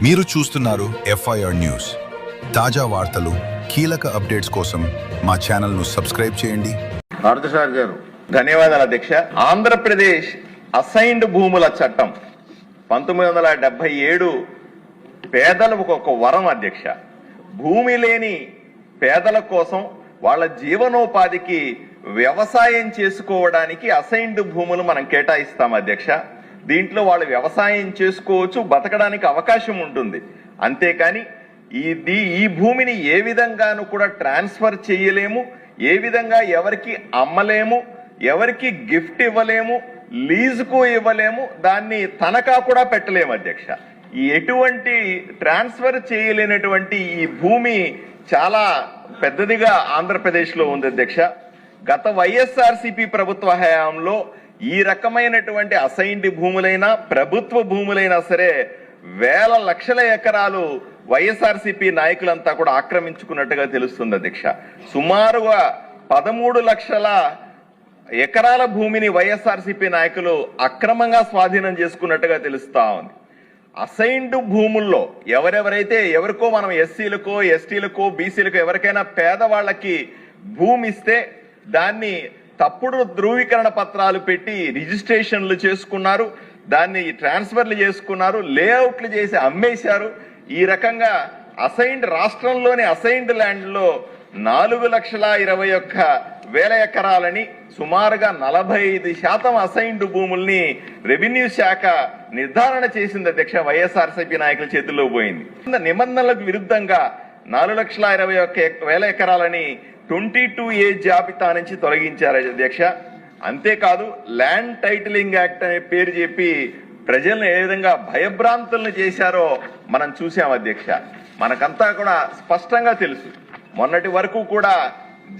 మీరు చూస్తున్నారు FIR news. తాజా వార్తలు, కీలక అప్డేట్స్ కోసం మా ఛానల్ను సబ్స్క్రైబ్ చేయండి. పార్థసారథి గారు ధన్యవాదాలు అధ్యక్ష. ఆంధ్రప్రదేశ్ అసైన్డ్ భూముల చట్టం 1977 పేదలకు ఒక వరం అధ్యక్ష. భూమి లేని పేదల కోసం వాళ్ళ జీవనోపాధికి వ్యవసాయం చేసుకోవడానికి అసైన్డ్ భూములు మనం కేటాయిస్తాం అధ్యక్ష. దీంట్లో వాళ్ళు వ్యవసాయం చేసుకోవచ్చు, బతకడానికి అవకాశం ఉంటుంది. అంతేకాని ఈ భూమిని ఏ విధంగానూ కూడా ట్రాన్స్ఫర్ చేయలేము, ఏ విధంగా ఎవరికి అమ్మలేము, ఎవరికి గిఫ్ట్ ఇవ్వలేము, లీజుకు ఇవ్వలేము, దాన్ని తనఖా కూడా పెట్టలేము అధ్యక్ష. ఎటువంటి ట్రాన్స్ఫర్ చేయలేనటువంటి ఈ భూమి చాలా పెద్దదిగా ఆంధ్రప్రదేశ్లో ఉంది అధ్యక్ష. గత వైఎస్ఆర్సీపీ ప్రభుత్వ హయాంలో ఈ రకమైనటువంటి అసైన్డ్ భూములైనా ప్రభుత్వ భూములైనా సరే వేల లక్షల ఎకరాలు వైఎస్ఆర్సీపీ నాయకులంతా కూడా ఆక్రమించుకున్నట్టుగా తెలుస్తుంది అధ్యక్ష. సుమారుగా 13 లక్షల ఎకరాల భూమిని వైఎస్ఆర్సీపీ నాయకులు అక్రమంగా స్వాధీనం చేసుకున్నట్టుగా తెలుస్తా ఉంది. అసైన్డ్ భూముల్లో ఎవరికో మనం ఎస్సీలకో, ఎస్టీలకో, బీసీలకో ఎవరికైనా పేదవాళ్ళకి భూమి ఇస్తే దాన్ని తప్పుడు ధృవీకరణ పత్రాలు పెట్టి రిజిస్ట్రేషన్లు చేసుకున్నారు, దాన్ని ట్రాన్స్ఫర్లు చేసుకున్నారు, లేఅవుట్లు చేసి అమ్మేశారు. ఈ రకంగా రాష్ట్రంలోని అసైన్డ్ ల్యాండ్ లో 4,21,000 ఎకరాలని సుమారుగా 45% అసైన్డ్ భూముల్ని రెవెన్యూ శాఖ నిర్ధారణ చేసింది అధ్యక్ష. వైఎస్ఆర్సీపీ నాయకుల చేతుల్లో పోయింది. నిబంధనలకు విరుద్ధంగా 4,21,000 ఎకరాలని 22A జాబితా నుంచి తొలగించారు అధ్యక్ష. అంతేకాదు ల్యాండ్ టైటిలింగ్ యాక్ట్ అనే పేరు చెప్పి ప్రజలను ఏ విధంగా భయభ్రాంతులను చేశారో మనం చూసాం అధ్యక్ష. మనకంతా కూడా స్పష్టంగా తెలుసు. మొన్నటి వరకు కూడా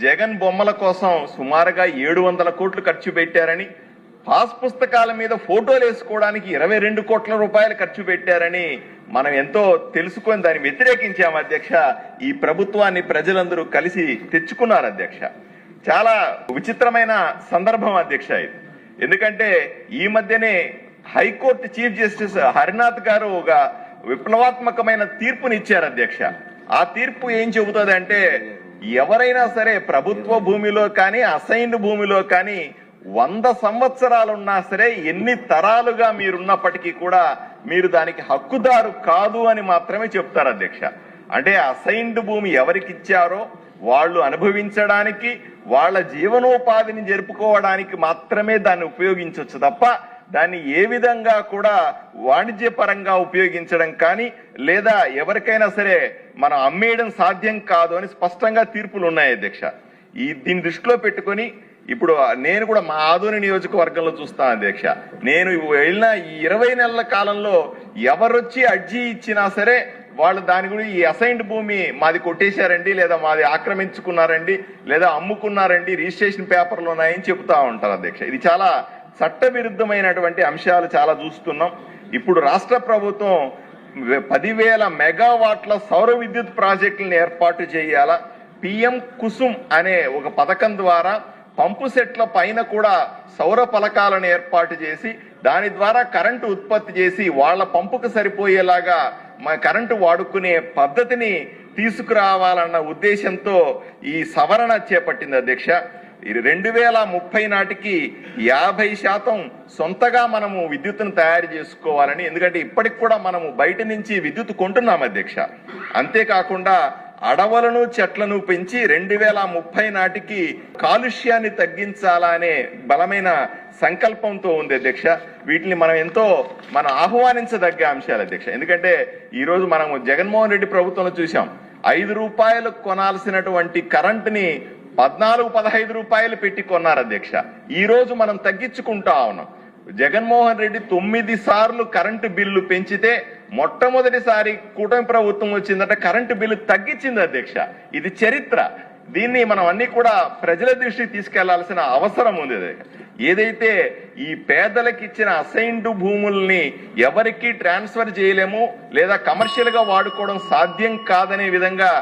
జగన్ బొమ్మల కోసం సుమారుగా 700 కోట్లు ఖర్చు పెట్టారని, పాస్ పుస్తకాల మీద ఫోటోలు వేసుకోవడానికి 22 కోట్ల రూపాయలు ఖర్చు పెట్టారని మనం ఎంతో తెలుసుకొని దాన్ని వ్యతిరేకించాం అధ్యక్ష. ఈ ప్రభుత్వాన్ని ప్రజలందరూ కలిసి తెచ్చుకున్నారు అధ్యక్ష. చాలా విచిత్రమైన సందర్భం అధ్యక్ష ఇది. ఎందుకంటే ఈ మధ్యనే హైకోర్టు చీఫ్ జస్టిస్ హరినాథ్ గారు ఒక విప్లవాత్మకమైన తీర్పునిచ్చారు అధ్యక్ష. ఆ తీర్పు ఏం చెబుతుంది అంటే, ఎవరైనా సరే ప్రభుత్వ భూమిలో కానీ అసైన్డ్ భూమిలో కానీ 100 సంవత్సరాలున్నా సరే, ఎన్ని తరాలుగా మీరున్నప్పటికీ కూడా మీరు దానికి హక్కుదారు కాదు అని మాత్రమే చెప్తారు అధ్యక్ష. అంటే అసైన్డ్ భూమి ఎవరికి ఇచ్చారో వాళ్ళు అనుభవించడానికి, వాళ్ళ జీవనోపాధిని జరుపుకోవడానికి మాత్రమే దాన్ని ఉపయోగించవచ్చు తప్ప దాన్ని ఏ విధంగా కూడా వాణిజ్యపరంగా ఉపయోగించడం కానీ లేదా ఎవరికైనా సరే మనం అమ్మేయడం సాధ్యం కాదు అని స్పష్టంగా తీర్పులు ఉన్నాయి అధ్యక్ష. దీన్ని దృష్టిలో పెట్టుకొని ఇప్పుడు నేను కూడా మా ఆదోని నియోజకవర్గంలో చూస్తాను అధ్యక్ష. నేను వెళ్ళిన ఈ 20 నెలల కాలంలో ఎవరొచ్చి అర్జీ ఇచ్చినా సరే వాళ్ళు దాని గురించి ఈ అసైన్డ్ భూమి మాది కొట్టేశారండి, లేదా మాది ఆక్రమించుకున్నారండి, లేదా అమ్ముకున్నారండి, రిజిస్ట్రేషన్ పేపర్లు ఉన్నాయని చెబుతా ఉంటారు అధ్యక్ష. ఇది చాలా చట్టవిరుద్ధమైనటువంటి అంశాలు చాలా చూస్తున్నాం. ఇప్పుడు రాష్ట్ర ప్రభుత్వం 10,000 మెగావాట్ల సౌర విద్యుత్ ప్రాజెక్టులను ఏర్పాటు చేయాలా, పిఎం కుసుమ్ అనే ఒక పథకం ద్వారా పంపు సెట్ల పైన కూడా సౌర పలకాలను ఏర్పాటు చేసి దాని ద్వారా కరెంటు ఉత్పత్తి చేసి వాళ్ళ పంపుకు సరిపోయేలాగా కరెంటు వాడుకునే పద్ధతిని తీసుకురావాలన్న ఉద్దేశంతో ఈ సవరణ చేపట్టింది అధ్యక్ష. 2030 నాటికి 50% సొంతగా మనము విద్యుత్తును తయారు చేసుకోవాలని. ఎందుకంటే ఇప్పటికి కూడా మనము బయట నుంచి విద్యుత్ కొంటున్నాం అధ్యక్ష. అంతేకాకుండా అడవులను చెట్లను పెంచి 2030 నాటికి కాలుష్యాన్ని తగ్గించాలనే బలమైన సంకల్పంతో ఉంది అధ్యక్ష. వీటిని మనం ఆహ్వానించదగ్గ అంశాలు అధ్యక్ష. ఎందుకంటే ఈ రోజు మనము జగన్మోహన్ రెడ్డి ప్రభుత్వంలో చూసాం, 5 రూపాయలు కొనాల్సినటువంటి కరెంటుని 14-15 రూపాయలు పెట్టి కొన్నారు అధ్యక్ష. ఈ రోజు మనం తగ్గించుకుంటా ఉన్నాం. జగన్మోహన్ రెడ్డి 9 సార్లు కరెంటు బిల్లు పెంచితే మొట్టమొదటిసారి కూటమి ప్రభుత్వం వచ్చిందంటే కరెంటు బిల్లు తగ్గించింది అధ్యక్ష. ఇది చరిత్ర. దీన్ని మనం అన్ని కూడా ప్రజల దృష్టికి తీసుకెళ్లాల్సిన అవసరం ఉంది. ఏదైతే ఈ పేదలకు ఇచ్చిన అసైన్డ్ భూముల్ని ఎవరికి ట్రాన్స్ఫర్ చేయలేము లేదా కమర్షియల్ గా వాడుకోవడం సాధ్యం కాదనే విధంగా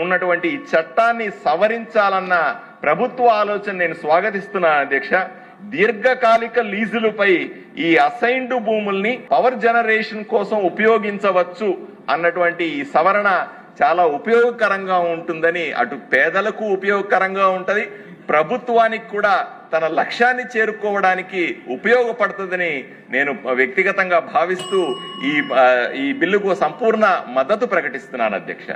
ఉన్నటువంటి ఈ చట్టాన్ని సవరించాలన్న ప్రభుత్వ ఆలోచన నేను స్వాగతిస్తున్నాను అధ్యక్ష. దీర్ఘకాలిక లీజులపై ఈ అసైన్డ్ భూముల్ని పవర్ జనరేషన్ కోసం ఉపయోగించవచ్చు అన్నటువంటి ఈ సవరణ చాలా ఉపయోగకరంగా ఉంటుందని, అటు పేదలకు ఉపయోగకరంగా ఉంటది, ప్రభుత్వానికి కూడా తన లక్ష్యాన్ని చేరుకోవడానికి ఉపయోగపడుతుందని నేను వ్యక్తిగతంగా భావిస్తూ ఈ బిల్లుకు సంపూర్ణ మద్దతు ప్రకటిస్తున్నాను అధ్యక్ష.